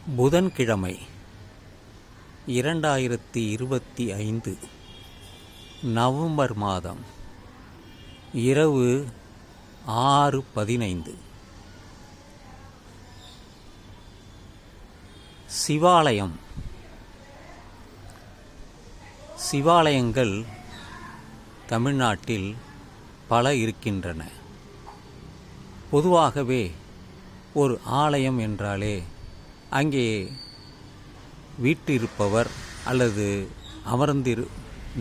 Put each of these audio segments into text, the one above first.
புதன்கிழமை 2025 நவம்பர் மாதம் இரவு 6:15. சிவாலயங்கள் தமிழ்நாட்டில் பல இருக்கின்றன. பொதுவாகவே ஒரு ஆலயம் என்றாலே அங்கே வீற்றிருப்பவர் அல்லது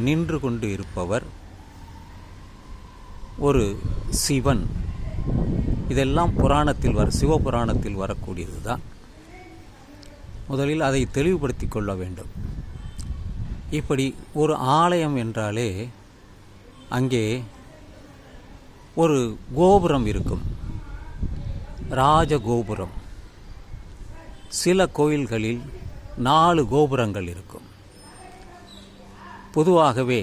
நின்று கொண்டு இருப்பவர் ஒரு சிவன். இதெல்லாம் சிவபுராணத்தில் வரக்கூடியது தான். முதலில் அதை தெளிவுபடுத்திக் கொள்ள வேண்டும். இப்படி ஒரு ஆலயம் என்றாலே அங்கே ஒரு கோபுரம் இருக்கும், ராஜகோபுரம். சில கோயில்களில் 4 கோபுரங்கள் இருக்கும். பொதுவாகவே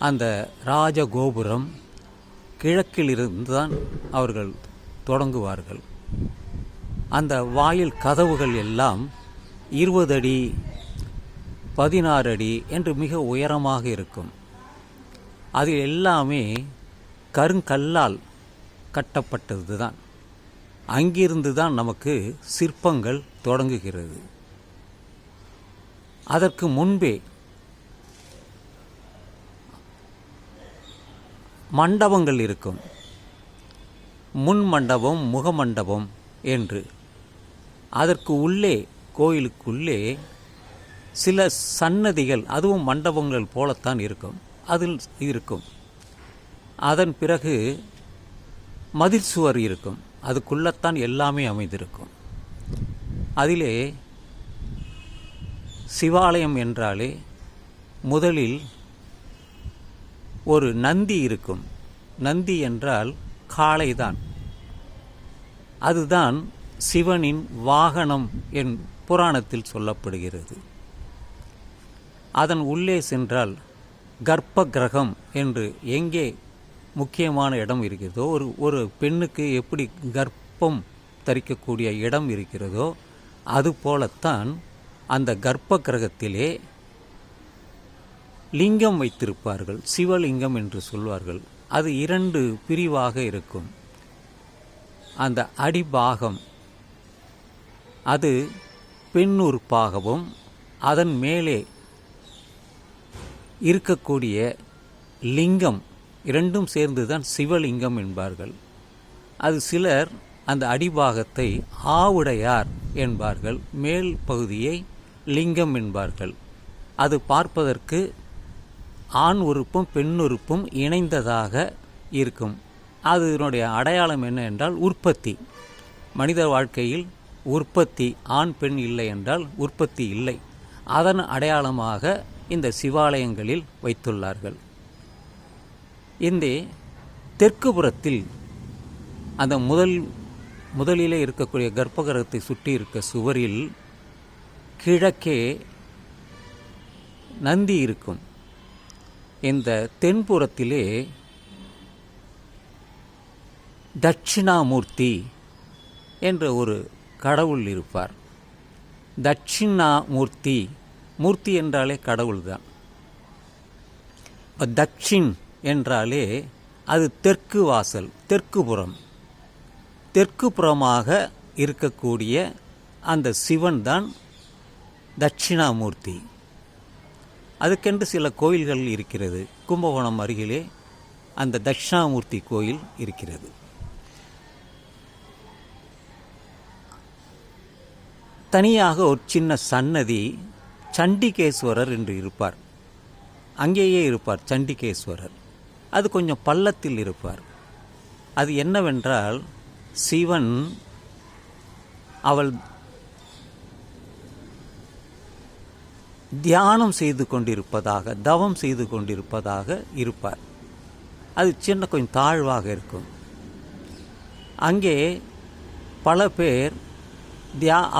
அந்த ராஜகோபுரம் கிழக்கிலிருந்து தான் அவர்கள் தொடங்குவார்கள். அந்த வாயில் கதவுகள் எல்லாம் 20 அடி 16 அடி என்று மிக உயரமாக இருக்கும். அதில் எல்லாமே கருங்கல்லால் கட்டப்பட்டது தான். அங்கிருந்து தான் நமக்கு சிற்பங்கள் தொடங்குகிறது. அதற்கு முன்பே மண்டபங்கள் இருக்கும். முன் மண்டபம், முகமண்டபம் என்று. அதற்கு உள்ளே, கோயிலுக்குள்ளே சில சன்னதிகள், அதுவும் மண்டபங்கள் போலத்தான் இருக்கும், அதில் இருக்கும். அதன் பிறகு மதில் சுவர் இருக்கும், அதுக்குள்ளத்தான் எல்லாமே அமைந்திருக்கும். அதிலே சிவாலயம் என்றாலே முதலில் ஒரு நந்தி இருக்கும். நந்தி என்றால் காளைதான். அதுதான் சிவனின் வாகனம் என் புராணத்தில் சொல்லப்படுகிறது. அதன் உள்ளே சென்றால் கர்ப்ப கிரகம் என்று எங்கே முக்கியமான இடம் இருக்கிறதோ, ஒரு பெண்ணுக்கு எப்படி கர்ப்பம் தரிக்கக்கூடிய இடம் இருக்கிறதோ அதுபோலத்தான் அந்த கர்ப்ப கிரகத்திலே லிங்கம் வைத்திருப்பார்கள். சிவலிங்கம் என்று சொல்வார்கள். அது 2 பிரிவாக இருக்கும். அந்த அடிபாகம் அது பெண் உறுப்பாகவும், அதன் மேலே இருக்கக்கூடிய லிங்கம் 2ம் சேர்ந்துதான் சிவலிங்கம் என்பார்கள். அது சிலர் அந்த அடிபாகத்தை ஆவுடையார் என்பார்கள், மேல் பகுதியை லிங்கம் என்பார்கள். அது பார்ப்பதற்கு ஆண் உறுப்பும் பெண் உறுப்பும் இணைந்ததாக இருக்கும். அதனுடைய அடையாளம் என்ன என்றால் உற்பத்தி. மனித வாழ்க்கையில் உற்பத்தி, ஆண் பெண் இல்லை என்றால் உற்பத்தி இல்லை. அதன் அடையாளமாக இந்த சிவாலயங்களில் வைத்துள்ளார்கள். இந்த தெற்கு புறத்தில் அந்த முதலிலே இருக்கக்கூடிய கர்ப்பகிரகத்தை சுற்றி இருக்க சுவரில் கிழக்கே நந்தி இருக்கும். இந்த தென்புறத்திலே தட்சிணாமூர்த்தி என்ற ஒரு கடவுள் இருப்பார். தட்சிணாமூர்த்தி, மூர்த்தி என்றாலே கடவுள்தான். தட்சின் என்றாலே அது தெற்கு வாசல், தெற்கு புறம். தெற்கு புறமாக இருக்கக்கூடிய அந்த சிவன் தான் தட்சிணாமூர்த்தி. அதுக்கென்று சில கோயில்கள் இருக்கிறது. கும்பகோணம் அருகிலே அந்த தட்சிணாமூர்த்தி கோயில் இருக்கிறது. தனியாக ஒரு சின்ன சன்னதி சண்டிகேஸ்வரர் என்று இருப்பார். அங்கேயே இருப்பார் சண்டிகேஸ்வரர். அது கொஞ்சம் பள்ளத்தில் இருப்பார். அது என்னவென்றால், சிவன் அவள் தியானம் செய்து கொண்டிருப்பதாக, தவம் செய்து கொண்டிருப்பதாக இருப்பார். அது கொஞ்சம் தாழ்வாக இருக்கும். அங்கே பல பேர்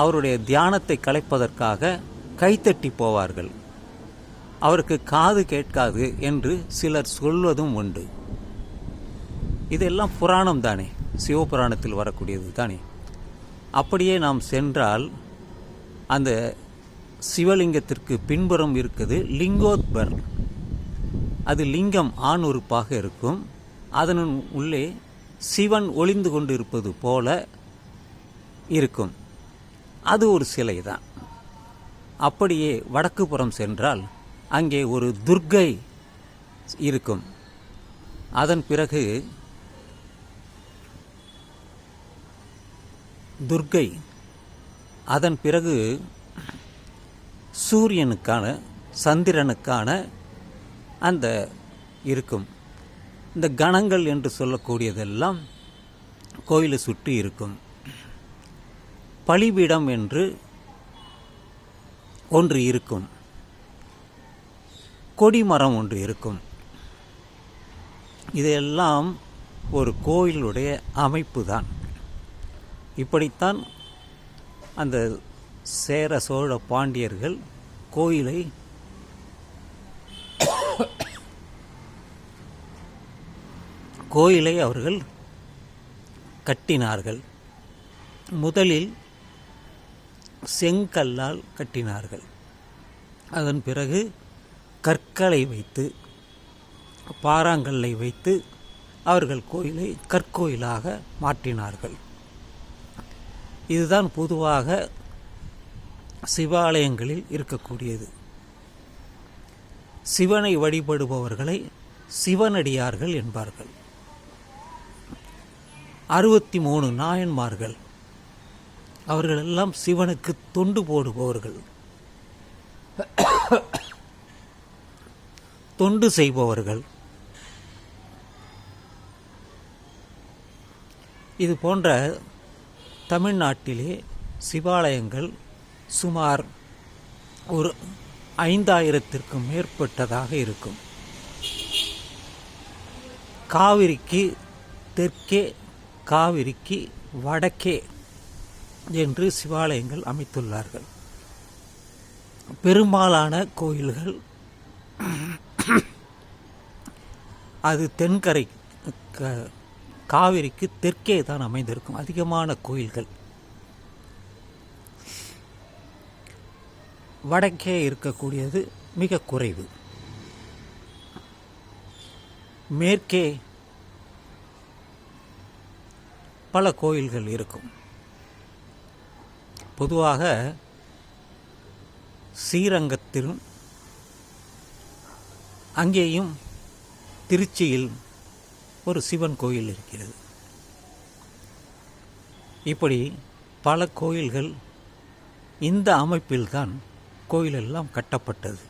அவருடைய தியானத்தை கலைப்பதற்காக கைத்தட்டி போவார்கள். அவருக்கு காது கேட்காது என்று சிலர் சொல்வதும் உண்டு. இதெல்லாம் புராணம் தானே, சிவபுராணத்தில் வரக்கூடியது தானே. அப்படியே நாம் சென்றால் அந்த சிவலிங்கத்திற்கு பின்புறம் இருக்குது லிங்கோத்பர். அது லிங்கம் ஆண் உறுப்பாக இருக்கும். அதன் உள்ளே சிவன் ஒளிந்து கொண்டு இருப்பது போல இருக்கும். அது ஒரு சிலை தான். அப்படியே வடக்கு புறம் சென்றால் அங்கே ஒரு துர்க்கை இருக்கும். அதன் பிறகு துர்க்கை, அதன் பிறகு சூரியனுக்கான சந்திரனுக்கான அந்த இருக்கும். இந்த கணங்கள் என்று சொல்லக்கூடியதெல்லாம் கோயிலை சுற்றி இருக்கும். பலிபீடம் என்று ஒன்று இருக்கும். கொடிமரம் ஒன்று இருக்கும். இதெல்லாம் ஒரு கோயிலுடைய அமைப்பு தான். இப்படித்தான் அந்த சேர சோழ பாண்டியர்கள் கோயிலை அவர்கள் கட்டினார்கள். முதலில் செங்கல்லால் கட்டினார்கள். அதன் பிறகு கற்களை வைத்து, பாறாங்கல்லை வைத்து அவர்கள் கோயிலை கற்கோயிலாக மாற்றினார்கள். இதுதான் பொதுவாக சிவாலயங்களில் இருக்கக்கூடியது. சிவனை வழிபடுபவர்களை சிவனடியார்கள் என்பார்கள். 63 நாயன்மார்கள், அவர்களெல்லாம் சிவனுக்கு தொண்டு போடுபவர்கள், தொண்டு செய்பவர்கள். இது போன்ற தமிழ்நாட்டிலே சிவாலயங்கள் சுமார் ஒரு 5000த்திற்கும் மேற்பட்டதாக இருக்கும். காவிரிக்கு தெற்கே, காவிரிக்கு வடக்கே என்று சிவாலயங்கள் அமைத்துள்ளார்கள். பெரும்பாலான கோயில்கள் அது தென்கரை காவிரிக்கு தெற்கே தான் அமைந்திருக்கும். அதிகமான கோயில்கள் வடக்கே இருக்கக்கூடியது மிக குறைவு. மேற்கே பல கோயில்கள் இருக்கும். பொதுவாக ஸ்ரீரங்கத்திலும் அங்கேயும் திருச்சியில் ஒரு சிவன் கோயில் இருக்கிறது. இப்படி பல கோயில்கள் இந்த அமைப்பில்தான் கோயிலெல்லாம் கட்டப்பட்டது.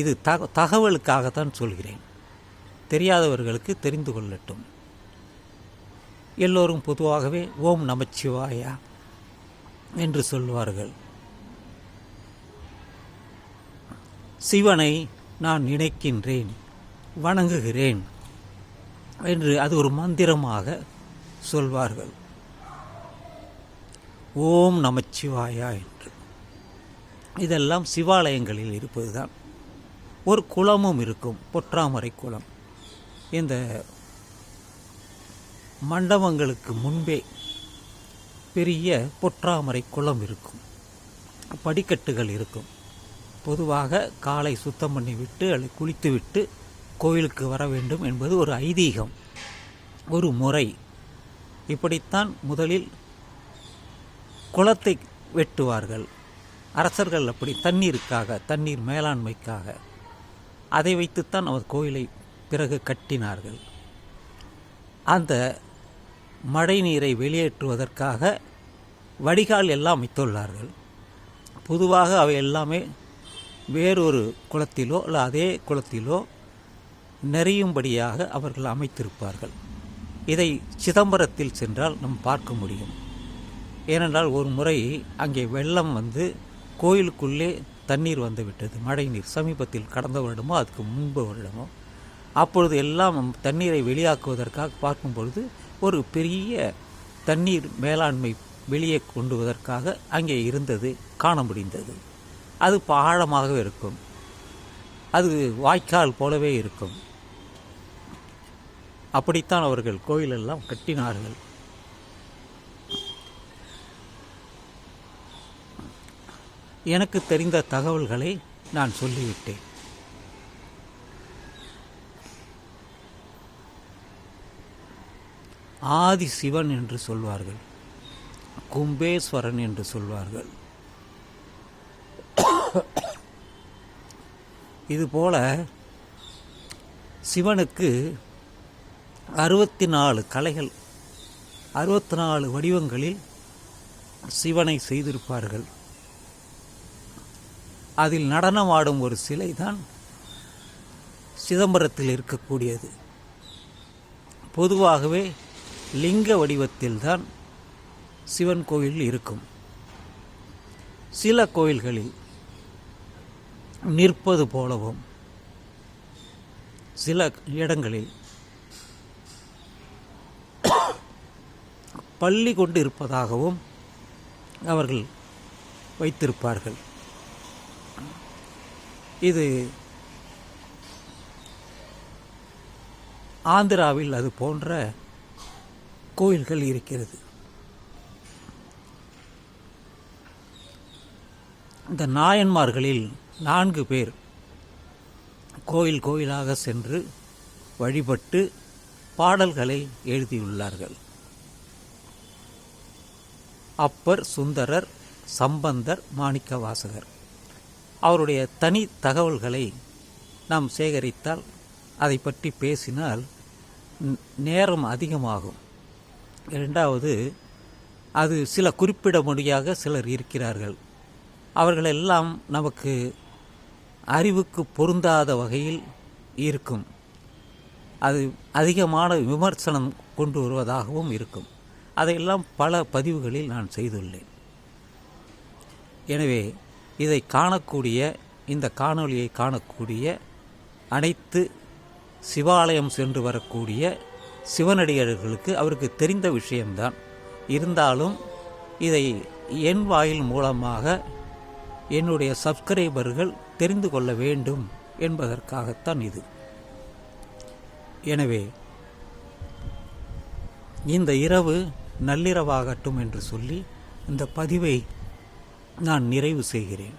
இது தகவலுக்காகத்தான் சொல்கிறேன், தெரியாதவர்களுக்கு தெரிந்து கொள்ளட்டும். எல்லோரும் பொதுவாகவே ஓம் நமச்சிவாயா என்று சொல்வார்கள். சிவனை நான் நினைக்கின்றேன், வணங்குகிறேன் என்று அது ஒரு மந்திரமாக சொல்வார்கள். ஓம் நமச்சிவாயா என்று. இதெல்லாம் சிவாலயங்களில் இருப்பதுதான். ஒரு குளமும் இருக்கும், பொற்றாமரை குளம். இந்த மண்டபங்களுக்கு முன்பே பெரிய பொற்றாமரை குளம் இருக்கும், படிக்கட்டுகள் இருக்கும். பொதுவாக காலை சுத்தம் பண்ணிவிட்டு அல்லது குளித்துவிட்டு கோயிலுக்கு வர வேண்டும் என்பது ஒரு ஐதீகம், ஒரு முறை. இப்படித்தான் முதலில் குளத்தை வெட்டுவார்கள் அரசர்கள். அப்படி தண்ணீருக்காக, தண்ணீர் மேலாண்மைக்காக அதை வைத்துத்தான் அவர் கோயிலை பிறகு கட்டினார்கள். அந்த மழை நீரை வெளியேற்றுவதற்காக வடிகால் எல்லாம் அமைத்துள்ளார்கள். பொதுவாக அவை எல்லாமே வேறொரு குளத்திலோ அல்ல அதே குளத்திலோ நிறையும்படியாக அவர்கள் அமைத்திருப்பார்கள். இதை சிதம்பரத்தில் சென்றால் நாம் பார்க்க முடியும். ஏனென்றால் ஒரு முறை அங்கே வெள்ளம் வந்து கோயிலுக்குள்ளே தண்ணீர் வந்து விட்டது, மழை நீர். சமீபத்தில் கடந்த வருடமோ அதுக்கு முன்பு வருடமோ. அப்பொழுது எல்லாம் தண்ணீரை வெளியாக்குவதற்காக பார்க்கும் பொழுது ஒரு பெரிய தண்ணீர் மேலாண்மை வெளியே கொண்டுவதற்காக அங்கே இருந்தது காண முடிந்தது. அது ஆழமாகவே இருக்கும், அது வாய்க்கால் போலவே இருக்கும். அப்படித்தான் அவர்கள் கோயிலெல்லாம் கட்டினார்கள். எனக்கு தெரிந்த தகவல்களை நான் சொல்லிவிட்டேன். ஆதி சிவன் என்று சொல்வார்கள், கும்பேஸ்வரன் என்று சொல்வார்கள். இதுபோல சிவனுக்கு 64 கலைகள், 64 வடிவங்களில் சிவனை செய்திருப்பார்கள். அதில் நடனமாடும் ஒரு சிலை தான் சிதம்பரத்தில் இருக்கக்கூடியது. பொதுவாகவே லிங்க வடிவத்தில்தான் சிவன் கோயில் இருக்கும். சில கோயில்களில் நிற்பது போலவும், சில இடங்களில் பள்ளி கொண்டு இருப்பதாகவும் அவர்கள் வைத்திருப்பார்கள். இது ஆந்திராவில் அது போன்ற கோயில்கள் இருக்கிறது. இந்த நாயன்மார்களில் 4 பேர் கோயில் கோயிலாக சென்று வழிபட்டு பாடல்களை எழுதியுள்ளார்கள். அப்பர், சுந்தரர், சம்பந்தர், மாணிக்கவாசகர். அவருடைய தனி தகவல்களை நாம் சேகரித்தால், அதை பற்றி பேசினால் நேரம் அதிகமாகும். இரண்டாவது, அது சில குறிப்பிடமுடியாக சிலர் இருக்கிறார்கள். அவர்களெல்லாம் நமக்கு அறிவுக்கு பொருந்தாத வகையில் இருக்கும். அது அதிகமான விமர்சனம் கொண்டு வருவதாகவும் இருக்கும். அதையெல்லாம் பல பதிவுகளில் நான் செய்துள்ளேன். எனவே இதை காணக்கூடிய, இந்த காணொளியை காணக்கூடிய அனைத்து சிவாலயம் சென்று வரக்கூடிய சிவனடியார்களுக்கு அவருக்கு தெரிந்த விஷயம்தான். இருந்தாலும் இதை என் வாயில் மூலமாக என்னுடைய சப்ஸ்கிரைபர்கள் தெரிந்து கொள்ள வேண்டும் என்பதற்காகத்தான் இது. எனவே இந்த இரவு நள்ளிரவாகட்டும் என்று சொல்லி இந்த பதிவை நான் நிறைவு செய்கிறேன்.